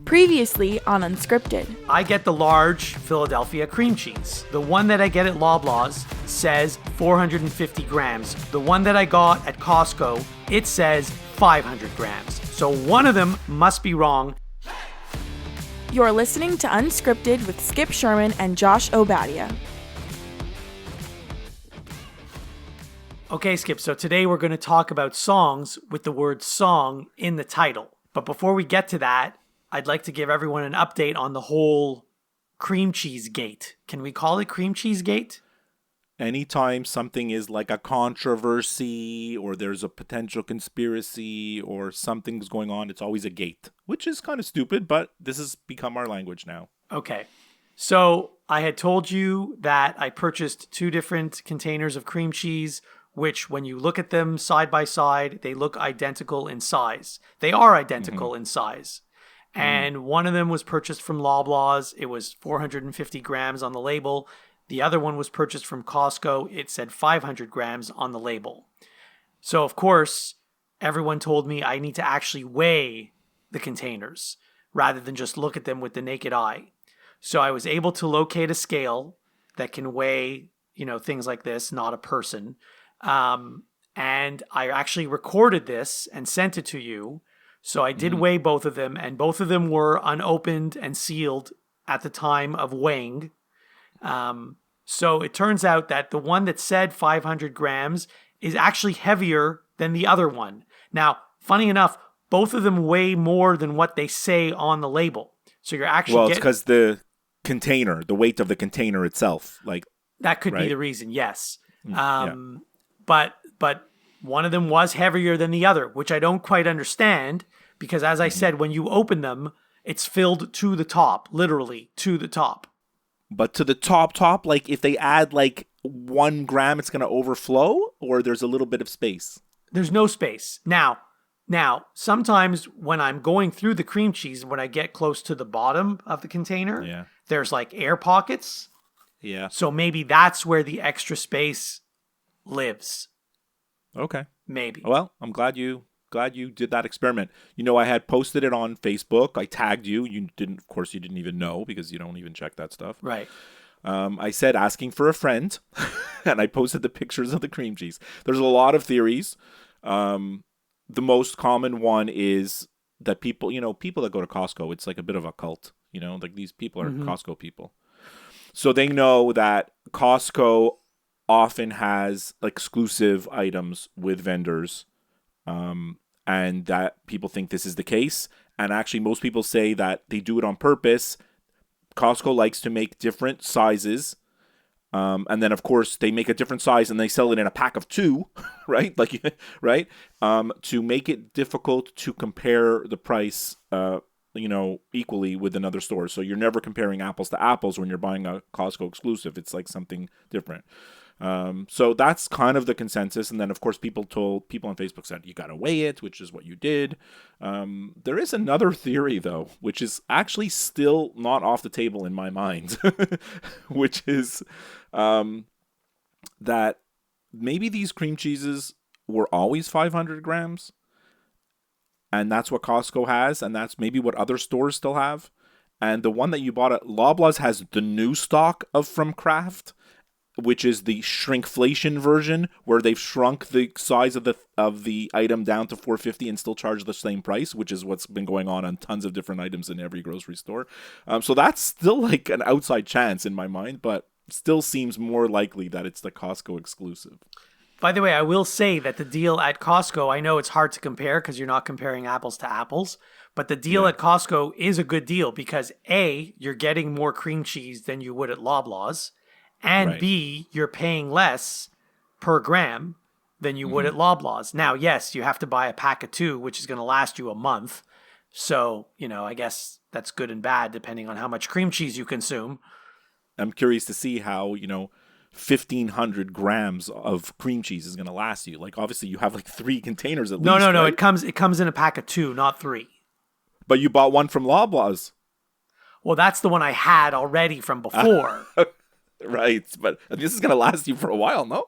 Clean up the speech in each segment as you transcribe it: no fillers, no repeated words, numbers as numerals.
Previously on Unscripted. I get the large Philadelphia cream cheese. The one that I get at Loblaws says 450 grams. The one that I got at Costco, it says 500 grams. So one of them must be wrong. You're listening to Unscripted with Skip Sherman and Josh Obadia. Okay, Skip, so today we're going to talk about songs with the word song in the title. But before we get to that, I'd like to give everyone an update on the whole cream cheese gate. Can we call it cream cheese gate? Anytime something is like a controversy or there's a potential conspiracy or something's going on, it's always a gate, which is kind of stupid, but this has become our language now. Okay. So I had told you that I purchased 2 different containers of cream cheese, which when you look at them side by side, they look identical in size. They are identical in size. And one of them was purchased from Loblaws. It was 450 grams on the label. The other one was purchased from Costco. It said 500 grams on the label. So, of course, everyone told me I need to actually weigh the containers rather than just look at them with the naked eye. So I was able to locate a scale that can weigh, things like this, not a person. And I actually recorded this and sent it to you. So I did weigh both of them, and both of them were unopened and sealed at the time of weighing. So it turns out that the one that said 500 grams is actually heavier than the other one. Now, funny enough, both of them weigh more than what they say on the label. So you're actually it's because the container, the weight of the container itself, that could be the reason. Yes, but one of them was heavier than the other, which I don't quite understand because, as I said, when you open them, it's filled to the top, literally to the top. But to the top, if they add 1 gram, it's going to overflow, or there's a little bit of space? There's no space. Now, sometimes when I'm going through the cream cheese, when I get close to the bottom of the container, there's air pockets. Yeah. So maybe that's where the extra space lives. Okay. Maybe. Well, I'm glad you did that experiment. I had posted it on Facebook. I tagged you. You didn't even know because you don't even check that stuff. Right. I said asking for a friend, and I posted the pictures of the cream cheese. There's a lot of theories. The most common one is that people that go to Costco, it's like a bit of a cult. These people are Costco people. So they know that Costco often has exclusive items with vendors, and that people think this is the case. And actually, most people say that they do it on purpose. Costco likes to make different sizes, and then of course they make a different size and they sell it in a pack of 2, right? To make it difficult to compare the price, equally with another store. So you're never comparing apples to apples when you're buying a Costco exclusive. It's something different. So that's kind of the consensus. And then, of course, people on Facebook said, you got to weigh it, which is what you did. There is another theory, though, which is actually still not off the table in my mind, which is that maybe these cream cheeses were always 500 grams. And that's what Costco has. And that's maybe what other stores still have. And the one that you bought at Loblaws has the new stock from Kraft, which is the shrinkflation version, where they've shrunk the size of the item down to 450 and still charge the same price, which is what's been going on tons of different items in every grocery store. So that's still an outside chance in my mind, but still seems more likely that it's the Costco exclusive. By the way, I will say that the deal at Costco, I know it's hard to compare because you're not comparing apples to apples, but the deal at Costco is a good deal because A, you're getting more cream cheese than you would at Loblaws. And B, you're paying less per gram than you would at Loblaws. Now, yes, you have to buy a pack of 2, which is going to last you a month. So, I guess that's good and bad depending on how much cream cheese you consume. I'm curious to see how, 1,500 grams of cream cheese is going to last you. Obviously, you have 3 containers at least. No. Right? It comes in a pack of 2, not 3. But you bought one from Loblaws. Well, that's the one I had already from before. Right, but this is going to last you for a while, no?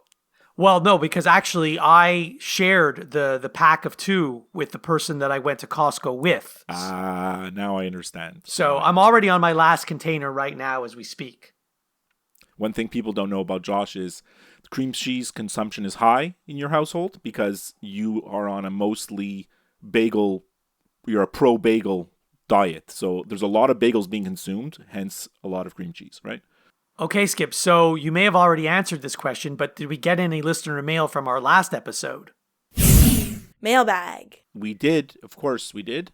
Well, no, because actually I shared the pack of 2 with the person that I went to Costco with. Now I understand. So I'm already on my last container right now as we speak. One thing people don't know about Josh is cream cheese consumption is high in your household because you are on a mostly you're a pro-bagel diet. So there's a lot of bagels being consumed, hence a lot of cream cheese, right? Okay, Skip, so you may have already answered this question, but did we get any listener mail from our last episode? Mailbag. We did. Of course, we did.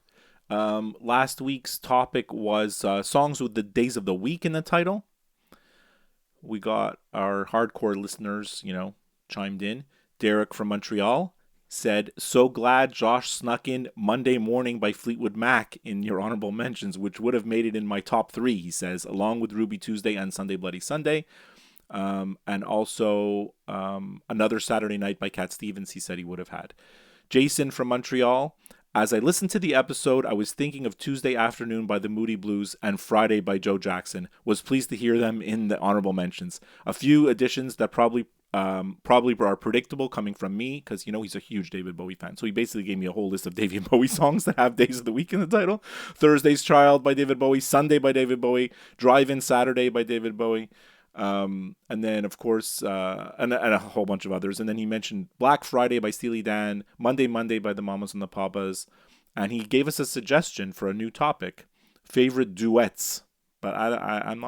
Last week's topic was songs with the days of the week in the title. We got our hardcore listeners, chimed in. Derek from Montreal said, "So glad Josh snuck in Monday Morning by Fleetwood Mac in your honorable mentions, which would have made it in my top 3," he says, along with Ruby Tuesday and Sunday Bloody Sunday. And also Another Saturday Night by Cat Stevens, he said he would have had. Jason from Montreal, "As I listened to the episode, I was thinking of Tuesday Afternoon by the Moody Blues and Friday by Joe Jackson. Was pleased to hear them in the honorable mentions. A few additions that probably are predictable coming from me, because he's a huge David Bowie fan. So he basically gave me a whole list of David Bowie songs that have days of the week in the title. Thursday's Child by David Bowie, Sunday by David Bowie, Drive-In Saturday by David Bowie, and then of course and a whole bunch of others. And then he mentioned Black Friday by Steely Dan, Monday by the Mamas and the Papas, and he gave us a suggestion for a new topic: favorite duets. But I'm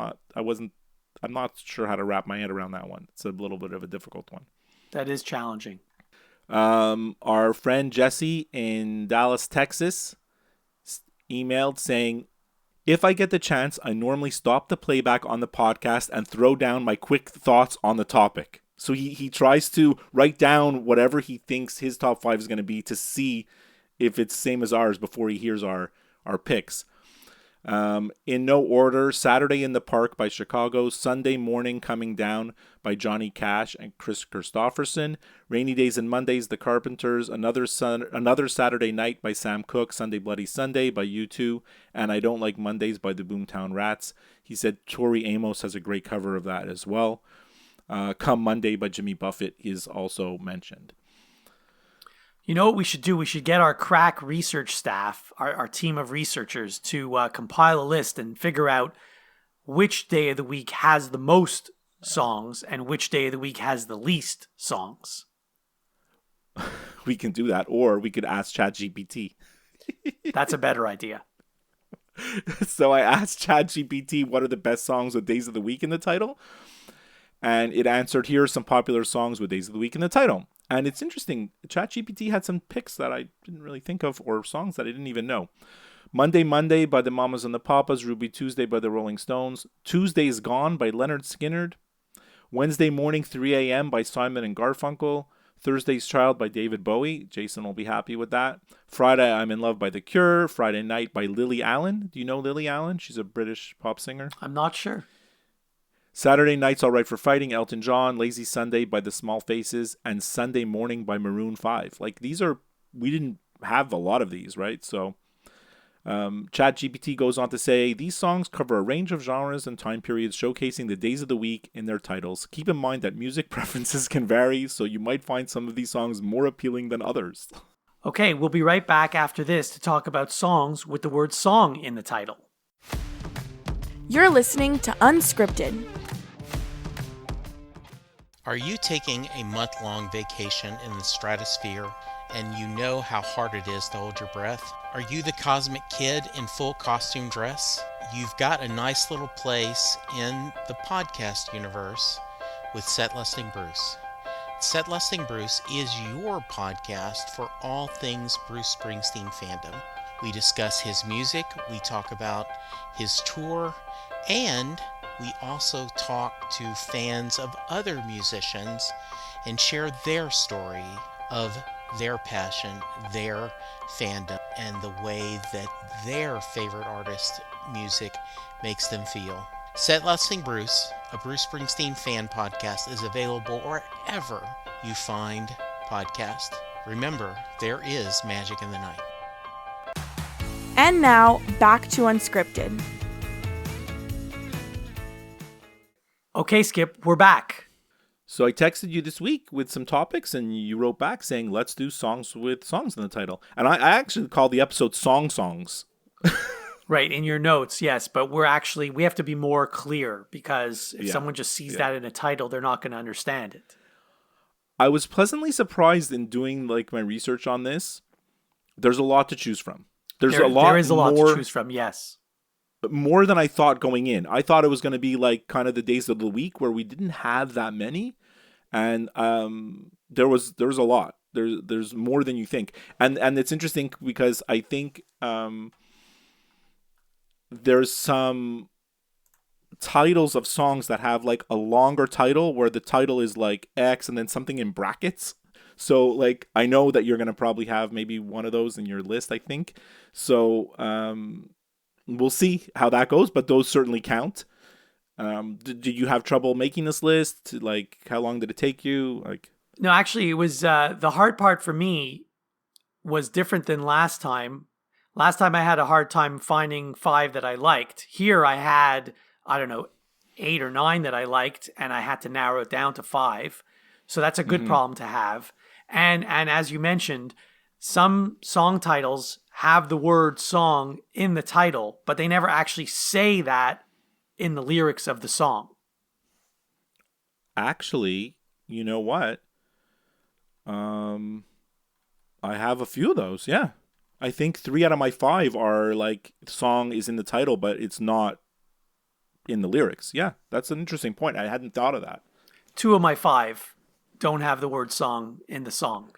not sure how to wrap my head around that one. It's a little bit of a difficult one. That is challenging. Our friend Jesse in Dallas, Texas, emailed saying, "If I get the chance, I normally stop the playback on the podcast and throw down my quick thoughts on the topic." So he tries to write down whatever he thinks his top 5 is going to be to see if it's same as ours before he hears our picks. In no order: Saturday in the Park by Chicago, Sunday Morning Coming Down by Johnny Cash and Chris Christopherson, Rainy Days and Mondays, The Carpenters, Another Saturday Night by Sam Cooke, Sunday Bloody Sunday by U2, and I Don't Like Mondays by the Boomtown Rats. He said Tori Amos has a great cover of that as well. Come Monday by Jimmy Buffett is also mentioned. You know what we should do? We should get our crack research staff, our team of researchers, to compile a list and figure out which day of the week has the most songs and which day of the week has the least songs. We can do that, or we could ask ChatGPT. That's a better idea. So I asked ChatGPT what are the best songs with days of the week in the title, and it answered, "Here are some popular songs with days of the week in the title." And it's interesting, ChatGPT had some picks that I didn't really think of, or songs that I didn't even know. Monday by the Mamas and the Papas, Ruby Tuesday by the Rolling Stones, Tuesday's Gone by Leonard Skinner, Wednesday Morning 3 a.m. by Simon and Garfunkel, Thursday's Child by David Bowie. Jason will be happy with that. Friday I'm in Love by The Cure, Friday Night by Lily Allen. Do you know Lily Allen? She's a British pop singer. I'm not sure. Saturday Night's All Right for Fighting, Elton John, Lazy Sunday by The Small Faces, and Sunday Morning by Maroon 5. Like, these are, we didn't have a lot of these, right? So ChatGPT goes on to say, "These songs cover a range of genres and time periods, showcasing the days of the week in their titles. Keep in mind that music preferences can vary, so you might find some of these songs more appealing than others." Okay, we'll be right back after this to talk about songs with the word song in the title. You're listening to Unscripted. Are you taking a month-long vacation in the stratosphere and you know how hard it is to hold your breath? Are you the cosmic kid in full costume dress? You've got a nice little place in the podcast universe with Set Listing Bruce. Set Listing Bruce is your podcast for all things Bruce Springsteen fandom. We discuss his music, we talk about his tour, and we also talk to fans of other musicians and share their story of their passion, their fandom, and the way that their favorite artist music makes them feel. Set Listing Bruce, a Bruce Springsteen fan podcast, is available wherever you find podcasts. Remember, there is magic in the night. And now, back to Unscripted. Okay, Skip, we're back. So I texted you this week with some topics, and you wrote back saying, let's do songs with songs in the title. And I actually called the episode Songs. Right, in your notes, yes. But we have to be more clear, because if someone just sees that in a title, they're not going to understand it. I was pleasantly surprised in doing like my research on this. There's a lot to choose from. There is a lot to choose from, yes. More than I thought going in. I thought it was going to be like kind of the days of the week where we didn't have that many. And there was a lot. There's more than you think. And it's interesting because I think there's some titles of songs that have like a longer title where the title is like X and then something in brackets. So like I know that you're going to probably have maybe one of those in your list, I think. So we'll see how that goes, but those certainly count. Did you have trouble making this list? Like, how long did it take you? Like, no, actually, it was the hard part for me was different than last time. Last time I had a hard time finding 5 that I liked. Here I had, I don't know, 8 or 9 that I liked, and I had to narrow it down to 5. So that's a good problem to have. And as you mentioned, some song titles have the word song in the title, but they never actually say that in the lyrics of the song. Actually, you know what? I have a few of those, yeah. I think 3 out of my 5 are like, song is in the title, but it's not in the lyrics. Yeah, that's an interesting point. I hadn't thought of that. 2 of my 5 don't have the word song in the song.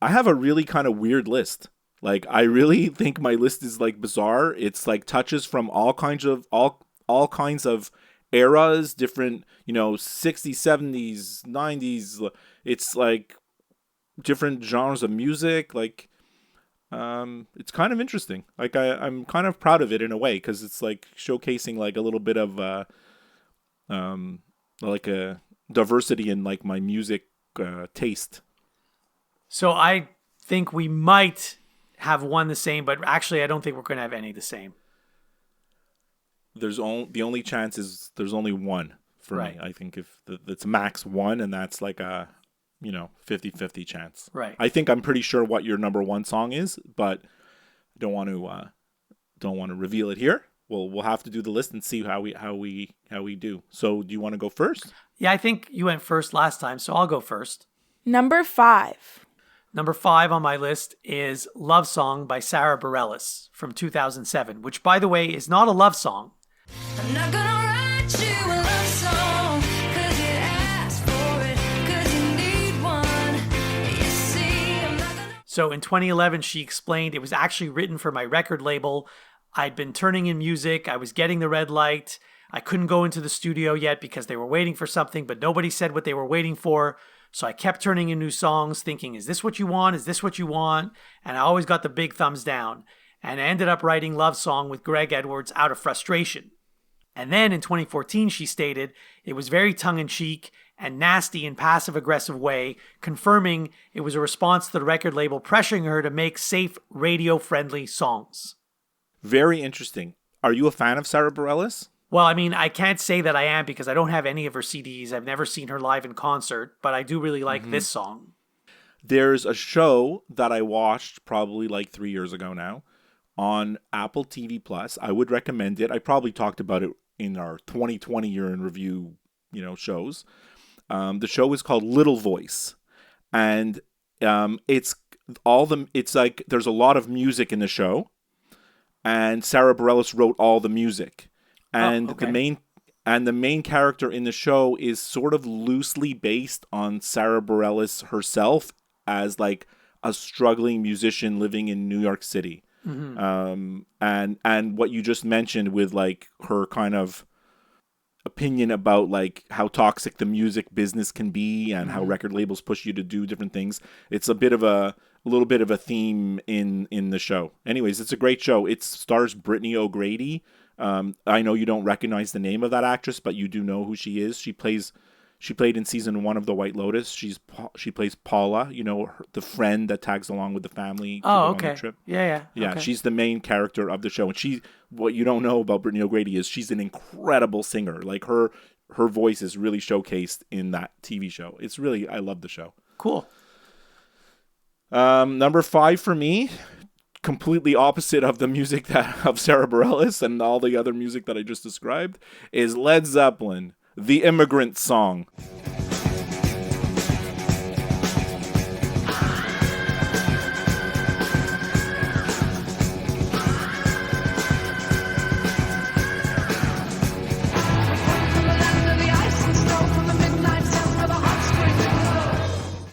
I have a really kind of weird list. Like, I really think my list is like bizarre. It's like touches from all kinds of eras, different, 60s, 70s, 90s. It's like different genres of music. Like, it's kind of interesting. Like, I'm kind of proud of it in a way, because it's like showcasing like a little bit of like a diversity in like my music taste. So I think we might have one the same, but actually I don't think we're going to have any the same. The only chance is there's only one for me. I think if it's max 1, and that's like a 50-50 chance. Right. I think I'm pretty sure what your number 1 song is, but I don't want to reveal it here. We'll have to do the list and see how we do. So do you want to go first? Yeah, I think you went first last time, so I'll go first. Number 5. Number 5 on my list is Love Song by Sarah Bareilles from 2007, which, by the way, is not a love song. I'm not gonna write you a love song, 'cause you asked for it, 'cause you need one. You see, I'm not gonna... So in 2011, she explained it was actually written for my record label. I'd been turning in music. I was getting the red light. I couldn't go into the studio yet because they were waiting for something, but nobody said what they were waiting for. So I kept turning in new songs thinking, is this what you want? Is this what you want? And I always got the big thumbs down. And I ended up writing Love Song with Greg Edwards out of frustration. And then in 2014, she stated it was very tongue-in-cheek and nasty in passive-aggressive way, confirming it was a response to the record label pressuring her to make safe, radio-friendly songs. Very interesting. Are you a fan of Sarah Bareilles? Well, I mean, I can't say that I am because I don't have any of her CDs. I've never seen her live in concert, but I do really like this song. There's a show that I watched probably like 3 years ago now on Apple TV Plus. I would recommend it. I probably talked about it in our 2020 year in review, shows. The show is called Little Voice, and it's like there's a lot of music in the show, and Sarah Bareilles wrote all the music. And the main character in the show is sort of loosely based on Sarah Bareilles herself as like a struggling musician living in New York City. Mm-hmm. And what you just mentioned with like her kind of opinion about like how toxic the music business can be and how record labels push you to do different things. It's a little bit of a theme in the show. Anyways, it's a great show. It stars Brittany O'Grady. I know you don't recognize the name of that actress, but you do know who she is. She played in season 1 of The White Lotus. She plays Paula, the friend that tags along with the family. On the trip. Yeah. Okay. She's the main character of the show. And what you don't know about Brittany O'Grady is she's an incredible singer. Like her voice is really showcased in that TV show. It's really, I love the show. Cool. Number 5 for me, completely opposite of the music of Sarah Bareilles and all the other music that I just described, is Led Zeppelin, The Immigrant Song.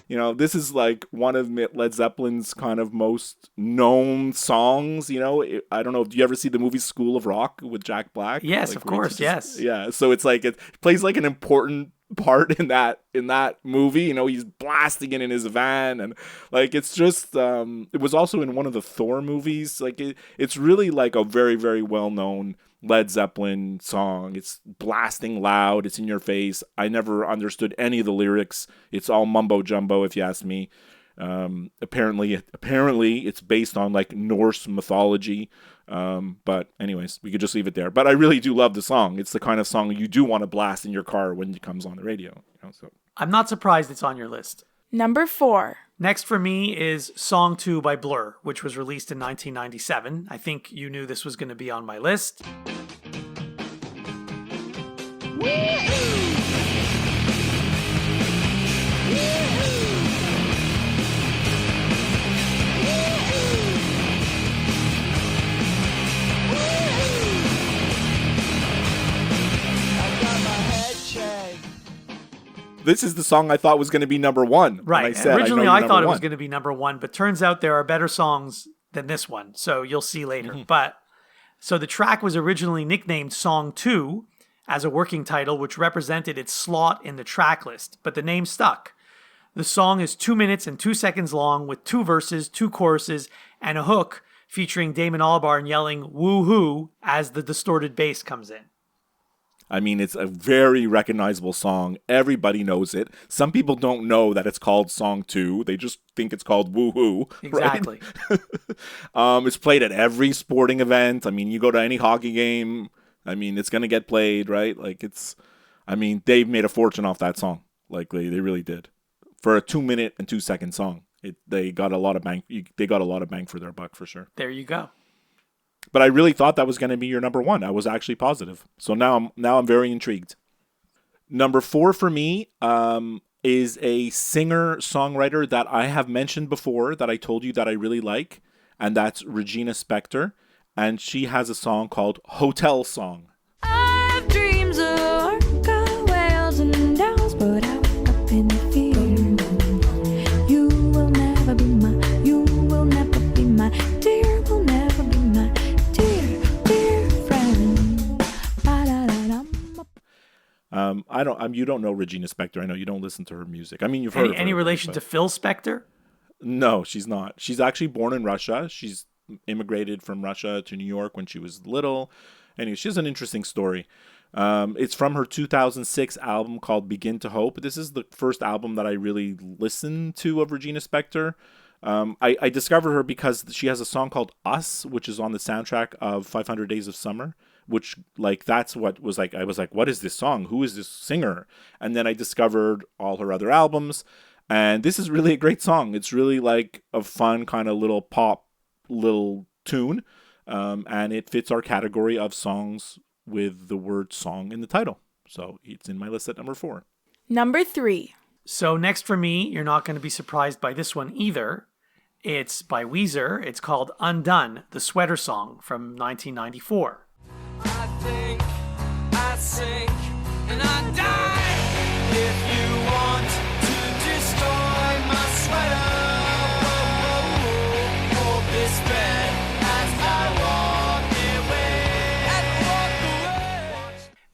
You know, this is like one of Led Zeppelin's kind of most known songs. You know, I don't know. Do you ever see the movie School of Rock with Jack Black? Yes, like, of course. Yes. Yeah. So it's like it plays like an important part in that movie. You know, he's blasting it in his van, and like it's just. It was also in one of the Thor movies. Like it's really like a very, very well known Led Zeppelin song. It's blasting loud. It's in your face. I never understood any of the lyrics. It's all mumbo jumbo, if you ask me. Apparently it's based on like Norse mythology. But anyways, we could just leave it there. But I really do love the song. It's the kind of song you do want to blast in your car when it comes on the radio. You know, so I'm not surprised it's on your list. Number 4. Next for me is Song 2 by Blur, which was released in 1997. I think you knew this was going to be on my list. this is the song I thought was going to be number 1. Right. Originally, I thought it was going to be number 1, but turns out there are better songs than this one. So you'll see later. Mm-hmm. But so the track was originally nicknamed Song 2 as a working title, which represented its slot in the track list, but the name stuck. The song is 2 minutes and 2 seconds long with 2 verses, 2 choruses, and a hook featuring Damon Albarn yelling "woo-hoo" as the distorted bass comes in. I mean, it's a very recognizable song. Everybody knows it. Some people don't know that it's called Song 2. They just think it's called Woo-Hoo. Exactly. Right? It's played at every sporting event. I mean, you go to any hockey game, I mean, it's going to get played, right? Like, they've made a fortune off that song. Like, they really did. For a 2 minute and 2 second song, they got a lot of bang. They got a lot of bang for their buck, for sure. There you go. But I really thought that was going to be your number 1. I was actually positive. So now I'm very intrigued. Number 4 for me is a singer-songwriter that I have mentioned before that I told you that I really like, and that's Regina Spektor. And she has a song called Hotel Song. I have dreams of orca whales and dolls, but I wake up in fear. You will never be my, dear, will never be my dear friend. You don't know Regina Spektor. I know you don't listen to her music. I mean, you've heard of her. Any relation to Phil Spector? No, she's not. She's actually born in Russia. She's immigrated from Russia to New York when she was little. Anyway, she has an interesting story. It's from her 2006 album called Begin to Hope. This is the first album that I really listened to of Regina Spektor. I discovered her because she has a song called Us, which is on the soundtrack of 500 Days of Summer, which that's what was like, I was like, what is this song? Who is this singer? And then I discovered all her other albums. And this is really a great song. It's really like a fun kind of little pop, little tune. And it fits our category of songs with the word song in the title. So it's in my list at number 4. Number 3. So next for me, you're not going to be surprised by this one either. It's by Weezer. It's called Undone, the Sweater Song from 1994. I think, I sink, and I die. If you want to destroy my sweater, hold this bed as I walk away.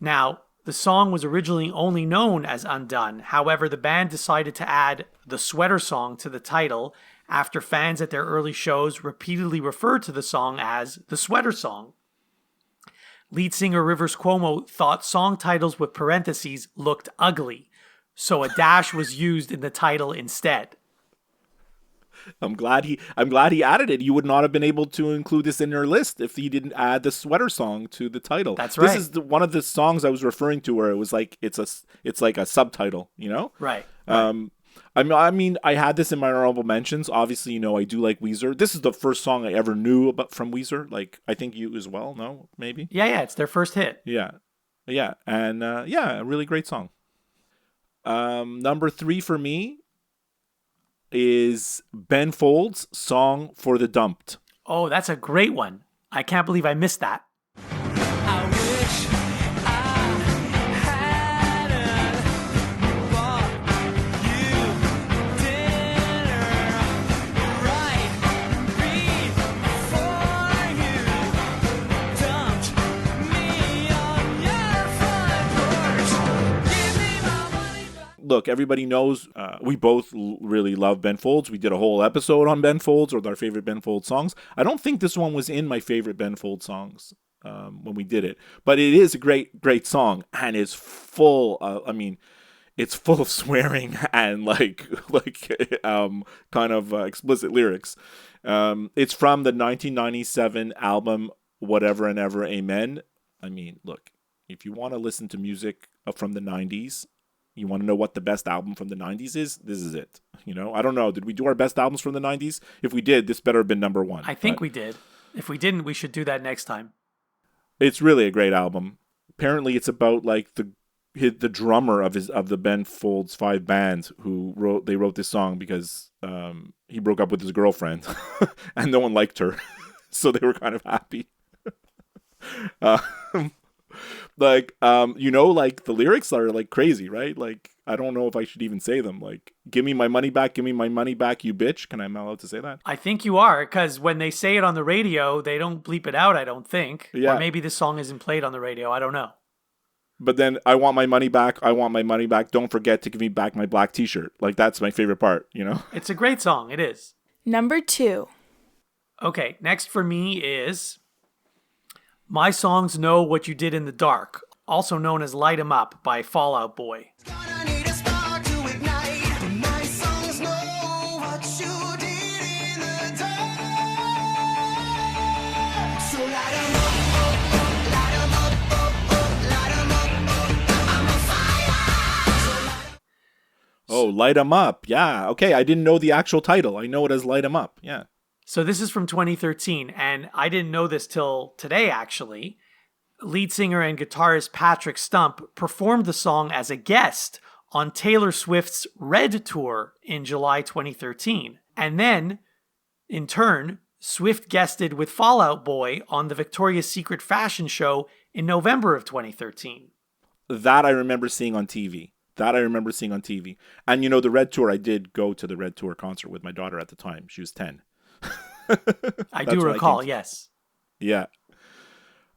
Now, the song was originally only known as Undone. However, the band decided to add the Sweater Song to the title after fans at their early shows repeatedly referred to the song as the Sweater Song. Lead singer Rivers Cuomo thought song titles with parentheses looked ugly, so a dash was used in the title instead. I'm glad he added it. You would not have been able to include this in your list if he didn't add the sweater song to the title. That's right. This is one of the songs I was referring to where it was like it's like a subtitle, you know? Right. I mean, I had this in my honorable mentions. Obviously, you know, I do like Weezer. This is the first song I ever knew about from Weezer. Like, I think you as well. No, maybe. Yeah, it's their first hit. Yeah, and a really great song. Number 3 for me is Ben Folds' Song for the Dumped. Oh, that's a great one. I can't believe I missed that. I wish I hadn't bought you dinner right before you dumped me on your front porch. Give me my money back. Look, everybody knows we both really love Ben Folds. We did a whole episode on Ben Folds with our favorite Ben Folds songs. I don't think this one was in my favorite Ben Folds songs when we did it, but it is a great song, and it's full. It's full of swearing and kind of explicit lyrics. It's from the 1997 album Whatever and Ever Amen. I mean, look, if you want to listen to music from the 90s, you want to know what the best album from the 90s is, this is it. You know, I don't know. Did we do our best albums from the 90s? If we did, this better have been number 1. I think we did. If we didn't, we should do that next time. It's really a great album. Apparently, it's about like the drummer of the Ben Folds 5 band who wrote this song because he broke up with his girlfriend and no one liked her, so they were kind of happy. You know, like the lyrics are like crazy, right? Like, I don't know if I should even say them. Like, give me my money back, you bitch. Am I allowed to say that? I think you are, because when they say it on the radio, they don't bleep it out, I don't think. Yeah. Or maybe this song isn't played on the radio. I don't know. But then, I want my money back. Don't forget to give me back my black t-shirt. Like, that's my favorite part, you know? It's a great song. It is. Number 2. Okay, next for me is My Songs Know What You Did in the Dark, also known as Light 'Em Up by Fall Out Boy. Gonna need a spark to ignite. My songs know what you did in the dark. So light 'em up, oh, oh, light 'em up, oh, oh, light 'em up, oh, I'm on fire. Oh, Light 'Em Up. Yeah. Okay, I didn't know the actual title. I know it as Light 'Em Up. Yeah. So this is from 2013, and I didn't know this till today, actually. Lead singer and guitarist Patrick Stump performed the song as a guest on Taylor Swift's Red Tour in July 2013. And then, in turn, Swift guested with Fall Out Boy on the Victoria's Secret fashion show in November of 2013. That I remember seeing on TV. And, you know, the Red Tour, I did go to the Red Tour concert with my daughter at the time. She was 10. I do recall, yes. Yeah.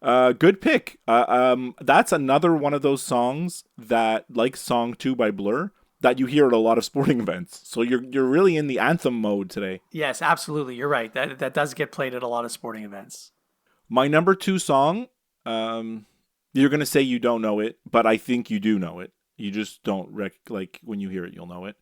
Good pick. That's another one of those songs that, like Song 2 by Blur, that you hear at a lot of sporting events. So you're really in the anthem mode today. Yes, absolutely. You're right. That does get played at a lot of sporting events. My number 2 song, you're going to say you don't know it, but I think you do know it. You just don't like when you hear it, you'll know it.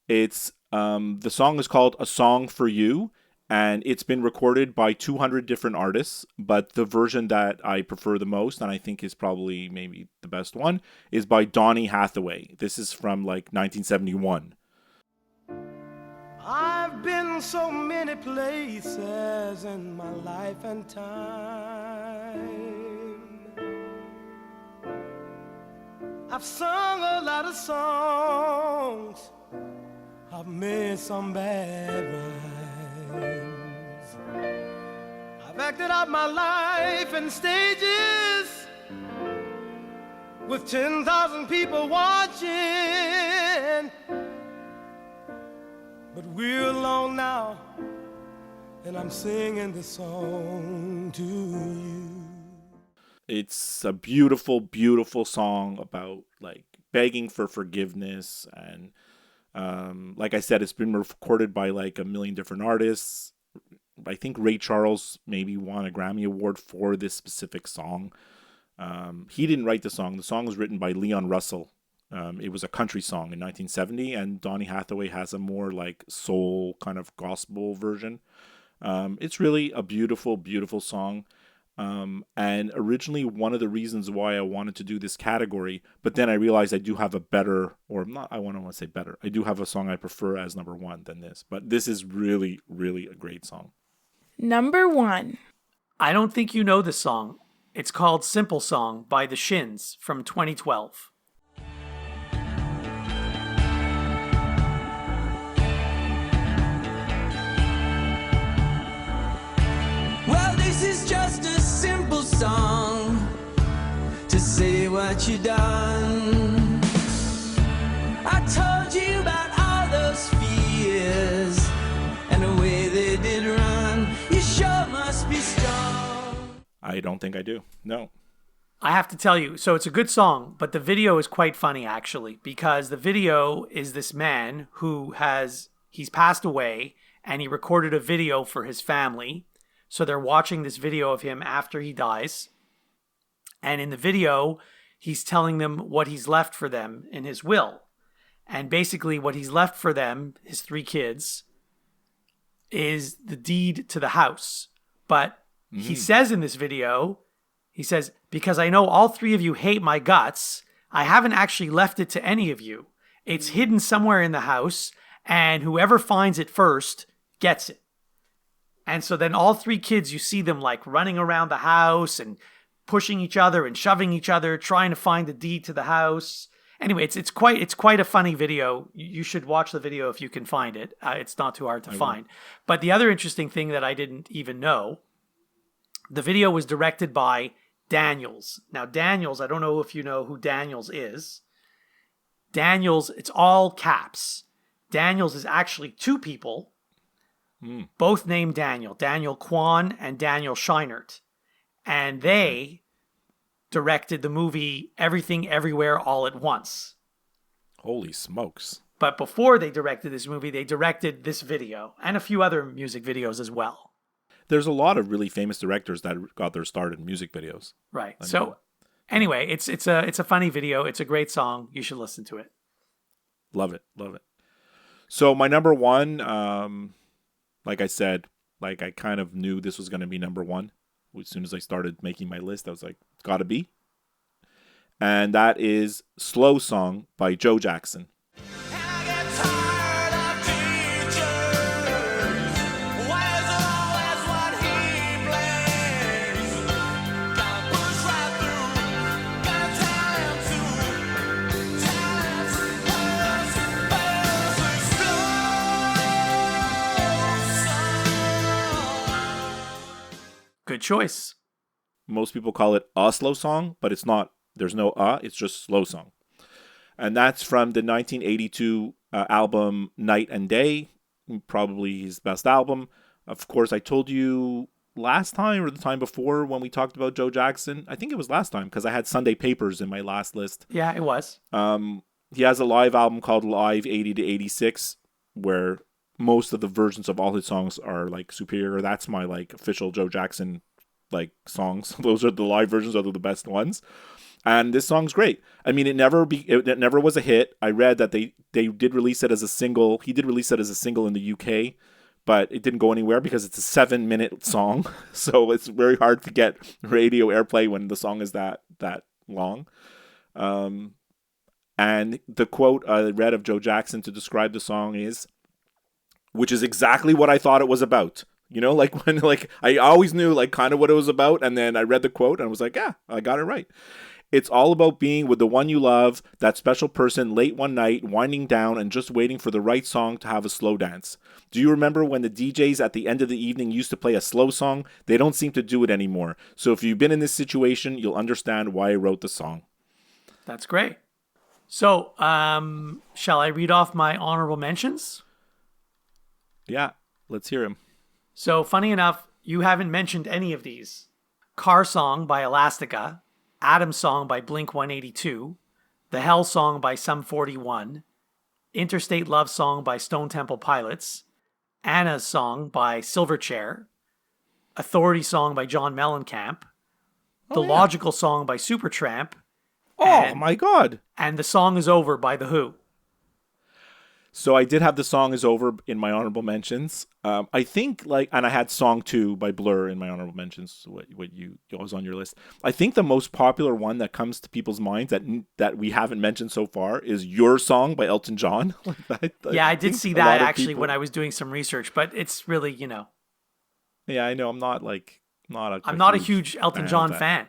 It's the song is called A Song for You, and it's been recorded by 200 different artists, but the version that I prefer the most, and I think is probably maybe the best one, is by Donny Hathaway. This is from like 1971. I've been so many places in my life and time. I've sung a lot of songs. I've made some bad rhymes. I've acted out my life in stages with 10,000 people watching. But we're alone now, and I'm singing this song to you. It's a beautiful, beautiful song about like begging for forgiveness. And like I said, it's been recorded by like a million different artists. I think Ray Charles maybe won a Grammy Award for this specific song. He didn't write the song. The song was written by Leon Russell. It was a country song in 1970, and Donny Hathaway has a more like soul kind of gospel version. It's really a beautiful, beautiful song. And originally one of the reasons why I wanted to do this category, but then I realized I do have a better, or not, I want to say better. I do have a song I prefer as number one than this, but this is really, really a great song. Number 1. I don't think you know this song. It's called Simple Song by The Shins from 2012. Well, this is just a simple song to say what you done. I told you about all those fears and the way they did run. You sure must be strong. I don't think I do. No. I have to tell you, so it's a good song, but the video is quite funny actually, because the video is this man he's passed away and he recorded a video for his family. So they're watching this video of him after he dies. And in the video, he's telling them what he's left for them in his will. And basically what he's left for them, his 3 kids, is the deed to the house. But he says in this video, he says, because I know all 3 of you hate my guts, I haven't actually left it to any of you. It's hidden somewhere in the house, and whoever finds it first gets it. And so then all 3 kids, you see them like running around the house and pushing each other and shoving each other, trying to find the deed to the house. Anyway, it's quite a funny video. You should watch the video if you can find it. It's not too hard to find. But the other interesting thing that I didn't even know, the video was directed by Daniels. Now, Daniels, I don't know if you know who Daniels is. Daniels, it's all caps. Daniels is actually 2 people. Both named Daniel. Daniel Kwan and Daniel Scheinert. And they directed the movie Everything Everywhere All at Once. Holy smokes. But before they directed this movie, they directed this video and a few other music videos as well. There's a lot of really famous directors that got their start in music videos. Right. So anyway, it's a funny video. It's a great song. You should listen to it. Love it. Love it. So my number one, like I said, like I kind of knew this was going to be number one. As soon as I started making my list, I was like, it's got to be. And that is Slow Song by Joe Jackson. And I get tired of teachers. Why is it always what he blames? Gotta push right through. Gotta tell him to. Tell him to Good choice. Most people call it a slow song, but it's not. There's no it's just Slow Song. And that's from the 1982 album Night and Day, probably his best album. Of course, I told you last time or the time before when we talked about Joe Jackson. I think it was last time because I had Sunday Papers in my last list. Yeah, it was. He has a live album called Live 80 to 86 where most of the versions of all his songs are like superior. That's my like official Joe Jackson like songs. Those are the live versions, are the best ones. And this song's great. I mean, it never was a hit. I read that they did release it as a single. He did release it as a single in the UK, but it didn't go anywhere because it's a 7-minute song. So it's very hard to get radio airplay when the song is that long. And the quote I read of Joe Jackson to describe the song is, which is exactly what I thought it was about. You know, like when like I always knew like kind of what it was about, and then I read the quote and I was like, yeah, I got it right. It's all about being with the one you love, that special person late one night, winding down and just waiting for the right song to have a slow dance. Do you remember when the DJs at the end of the evening used to play a slow song? They don't seem to do it anymore. So if you've been in this situation, you'll understand why I wrote the song. That's great. So, shall I read off my honorable mentions? Yeah, let's hear him. So, funny enough, you haven't mentioned any of these. Car Song by Elastica, Adam Song by Blink-182, The Hell Song by Sum 41, Interstate Love Song by Stone Temple Pilots, Anna's Song by Silverchair, Authority Song by John Mellencamp, The Logical Song by Supertramp, Oh my God. And The Song Is Over by The Who. So I did have The Song Is Over in my honorable mentions. I think and I had Song 2 by Blur in my honorable mentions. What was on your list? I think the most popular one that comes to people's minds that we haven't mentioned so far is Your Song by Elton John. I did see that actually when I was doing some research, but it's really, Yeah, I know. I'm not a huge Elton John fan.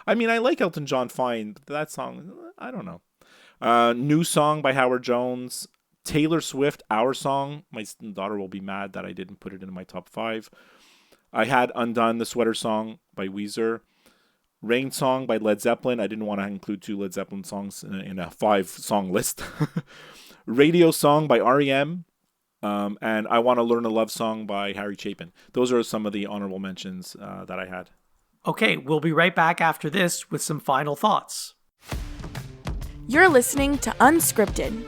I mean, I like Elton John fine, but that song, I don't know. New Song by Howard Jones. Taylor Swift, Our Song. My daughter will be mad that I didn't put it in my top 5. I had Undone, the Sweater Song by Weezer. Rain Song by Led Zeppelin. I didn't want to include 2 Led Zeppelin songs in a 5-song list. Radio Song by R.E.M. And I Want to Learn a Love Song by Harry Chapin. Those are some of the honorable mentions that I had. Okay, we'll be right back after this with some final thoughts. You're listening to Unscripted.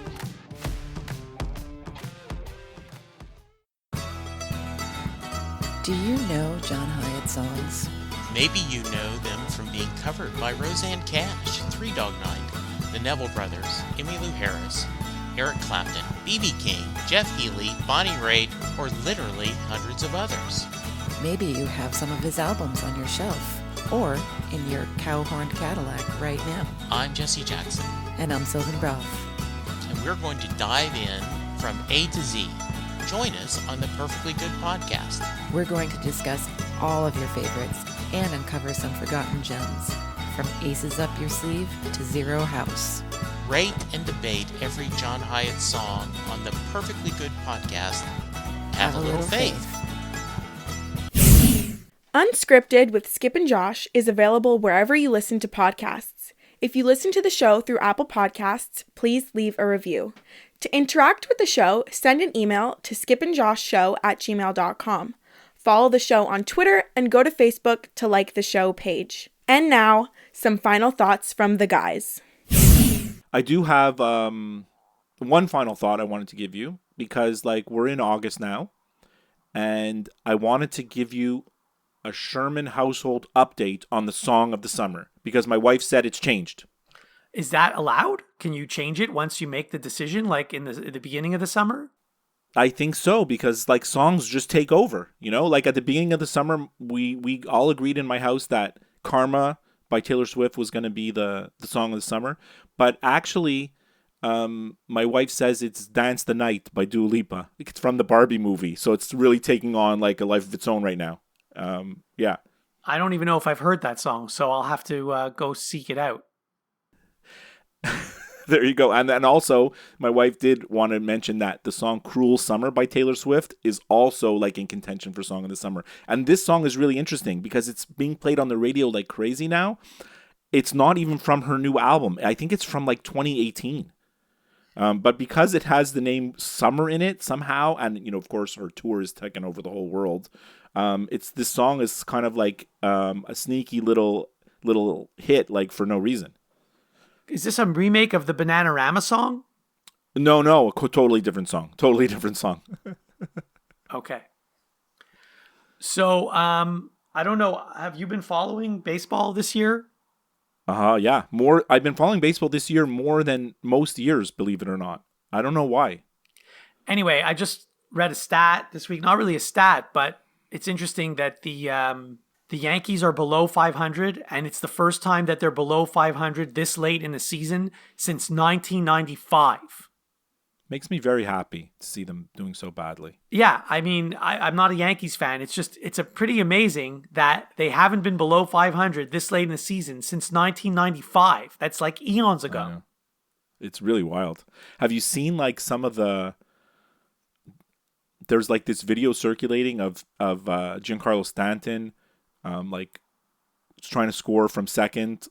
Do you know John Hyatt songs? Maybe you know them from being covered by Roseanne Cash, Three Dog Night, the Neville Brothers, Emmylou Harris, Eric Clapton, B.B. King, Jeff Healey, Bonnie Raitt, or literally hundreds of others. Maybe you have some of his albums on your shelf or in your cow-horned Cadillac right now. I'm Jesse Jackson. And I'm Sylvan Brough. And we're going to dive in from A to Z. Join us on the Perfectly Good podcast. We're going to discuss all of your favorites and uncover some forgotten gems, from Aces Up Your Sleeve to Zero House. Rate and debate every John Hyatt song on the Perfectly Good podcast. Have a little faith. Unscripted with Skip and Josh is available wherever you listen to podcasts. If you listen to the show through Apple Podcasts, please leave a review. To interact with the show, send an email to skipandjoshshow@gmail.com. Follow the show on Twitter and go to Facebook to like the show page. And now, some final thoughts from the guys. I do have one final thought I wanted to give you, because we're in August now, and I wanted to give you a Sherman household update on the song of the summer, because my wife said it's changed. Is that allowed? Can you change it once you make the decision, like in the beginning of the summer? I think so, because songs just take over. At the beginning of the summer, we all agreed in my house that Karma by Taylor Swift was going to be the song of the summer. But actually, my wife says it's Dance the Night by Dua Lipa. It's from the Barbie movie. So it's really taking on a life of its own right now. Yeah. I don't even know if I've heard that song, so I'll have to go seek it out. There you go. And then also, my wife did want to mention that the song Cruel Summer by Taylor Swift is also in contention for Song of the Summer. And this song is really interesting because it's being played on the radio like crazy now. It's not even from her new album. I think it's from 2018. But because it has the name Summer in it somehow, and of course her tour is taking over the whole world, this song is kind of a sneaky little hit for no reason. Is this a remake of the Bananarama song? No, totally different song. Totally different song. Okay. So, I don't know. Have you been following baseball this year? Yeah. I've been following baseball this year more than most years, believe it or not. I don't know why. Anyway, I just read a stat this week. Not really a stat, but it's interesting that the Yankees are below 500, and it's the first time that they're below 500 this late in the season since 1995. Makes me very happy to see them doing so badly. Yeah, I mean, I'm not a Yankees fan. It's a pretty amazing that they haven't been below 500 this late in the season since 1995. That's eons ago. It's really wild. Have you seen some of the... There's this video circulating of Giancarlo Stanton trying to score from second,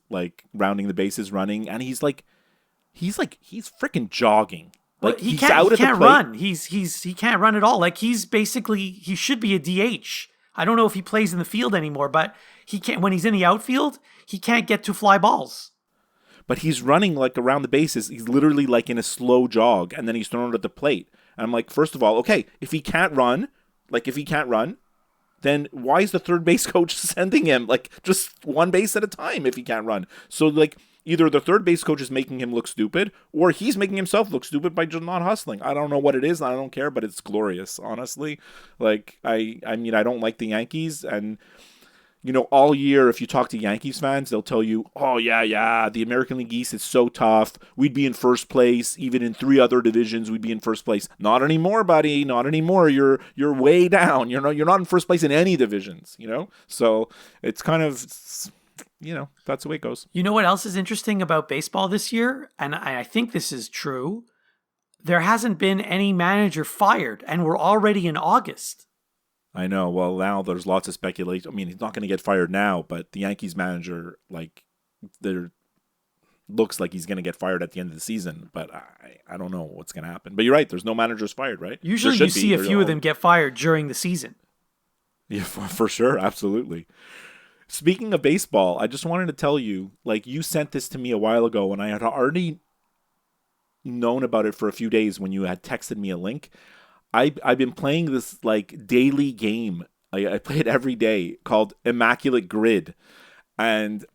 rounding the bases, running, and he's freaking jogging. He can't run. He can't run at all. He should be a DH. I don't know if he plays in the field anymore, but he can't. When he's in the outfield, he can't get to fly balls. But he's running around the bases. He's literally in a slow jog, and then he's thrown at the plate. And I'm first of all, okay, if he can't run, then why is the third base coach sending him just one base at a time if he can't run? So Either the third base coach is making him look stupid, or he's making himself look stupid by just not hustling. I don't know what it is. I don't care, but it's glorious, honestly. Like, I mean, I don't like the Yankees, and all year, if you talk to Yankees fans, they'll tell you, oh, yeah, the American League East is so tough. We'd be in first place. Even in 3 other divisions, we'd be in first place. Not anymore, buddy. Not anymore. You're way down. You're not in first place in any divisions, So it's kind of, that's the way it goes. You know what else is interesting about baseball this year? And I think this is true. There hasn't been any manager fired, and we're already in August. I know. Well, now there's lots of speculation. I mean, he's not going to get fired now, but the Yankees manager, there looks like he's going to get fired at the end of the season. But I don't know what's going to happen. But you're right. There's no managers fired, right? Usually you see a few of them get fired during the season. Yeah, for sure. Absolutely. Speaking of baseball, I just wanted to tell you, you sent this to me a while ago, and I had already known about it for a few days when you had texted me a link. I've been playing this daily game. I play it every day called Immaculate Grid, and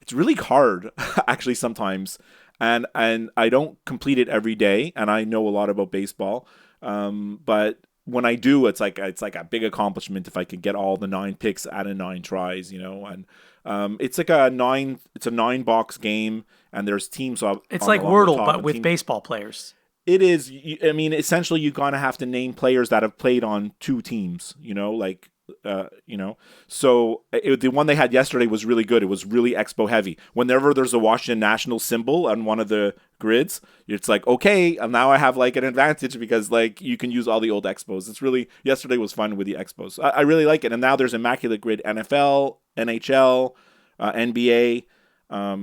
it's really hard actually sometimes. And I don't complete it every day, and I know a lot about baseball. But when I do, it's like a big accomplishment if I can get all the 9 picks out of 9 tries, And it's like a 9-box game, and there's teams up. It's like Wordle, but with baseball players. It is. I mean, essentially, you're gonna have to name players that have played on 2 teams. So the one they had yesterday was really good. It was really expo heavy. Whenever there's a Washington National symbol on one of the grids, it's like, okay, and now I have an advantage because you can use all the old expos. It's really, yesterday was fun with the expos. I really like it. And now there's Immaculate Grid NFL, NHL, NBA.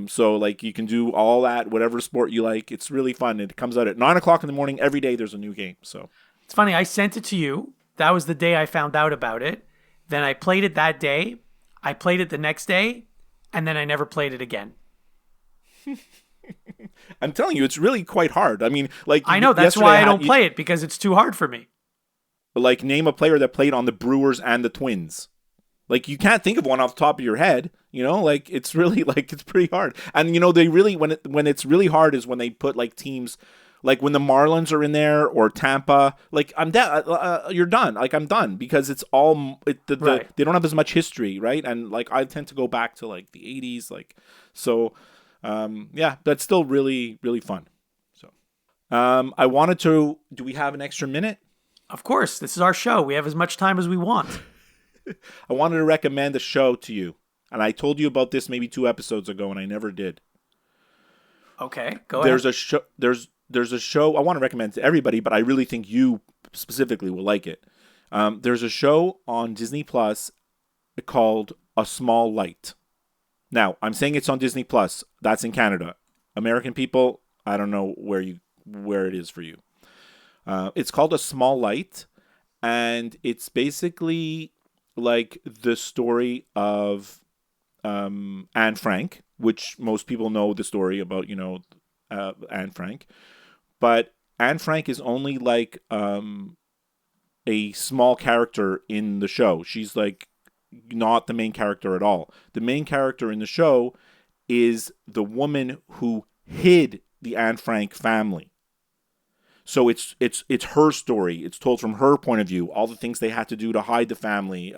So you can do all that, whatever sport you like. It's really fun. It comes out at 9:00 in the morning. Every day there's a new game. So it's funny. I sent it to you. That was the day I found out about it. Then I played it that day. I played it the next day, and then I never played it again. I'm telling you, it's really quite hard. I mean, I know, that's why I don't play it, because it's too hard for me. Name a player that played on the Brewers and the Twins. You can't think of one off the top of your head, it's really it's pretty hard. And they really, when it's really hard is when they put teams, when the Marlins are in there or Tampa, I'm done. You're done. I'm done because it's all right. They don't have as much history, right? And I tend to go back to the 80s, so. Yeah, that's still really, really fun. So, I wanted to. Do we have an extra minute? Of course, this is our show. We have as much time as we want. I wanted to recommend a show to you, and I told you about this maybe 2 episodes ago, and I never did. Okay, go ahead. There's a show I want to recommend to everybody, but I really think you specifically will like it. There's a show on Disney Plus called A Small Light. Now, I'm saying it's on Disney Plus. That's in Canada. American people, I don't know where it is for you. It's called A Small Light, and it's basically the story of Anne Frank, which most people know the story about, Anne Frank. But Anne Frank is only a small character in the show. She's not the main character at all. The main character in the show is the woman who hid the Anne Frank family. So it's her story. It's told from her point of view. All the things they had to do to hide the family,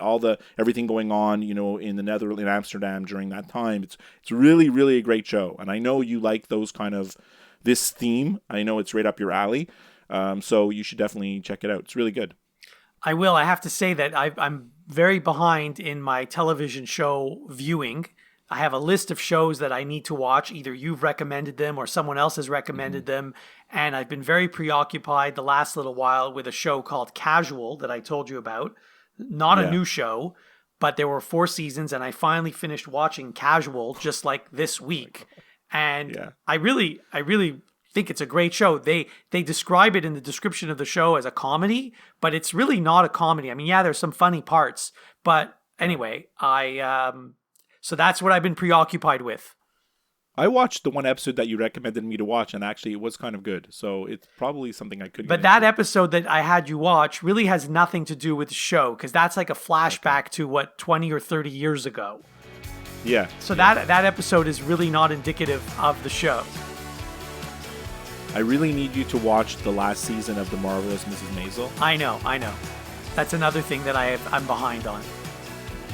everything going on, in the Netherlands, in Amsterdam during that time. It's really, really a great show. And I know you like those kind of this theme. I know it's right up your alley. So you should definitely check it out. It's really good. I will. I have to say that I'm very behind in my television show viewing. I have a list of shows that I need to watch. Either you've recommended them or someone else has recommended them. And I've been very preoccupied the last little while with a show called Casual that I told you about. Not a new show, but there were 4 seasons, and I finally finished watching Casual just this week. And I really think it's a great show. They describe it in the description of the show as a comedy, but it's really not a comedy. I mean, there's some funny parts, but anyway, so that's what I've been preoccupied with. I watched the one episode that you recommended me to watch, and actually it was kind of good. So it's probably something I could. But that episode that I had you watch really has nothing to do with the show, because that's like a flashback to 20 or 30 years ago. Yeah. So that episode is really not indicative of the show. I really need you to watch the last season of The Marvelous Mrs. Maisel. I know. That's another thing that I'm behind on.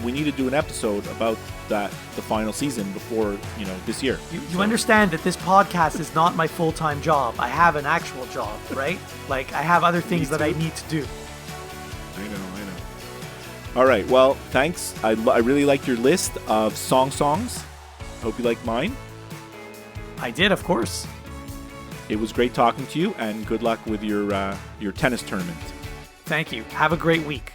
We need to do an episode about the final season before, this year. You understand that this podcast is not my full-time job. I have an actual job, right? Like, I have other things that I need to do. I know. All right. Well, thanks. I really liked your list of songs. Hope you liked mine. I did, of course. It was great talking to you, and good luck with your tennis tournament. Thank you. Have a great week.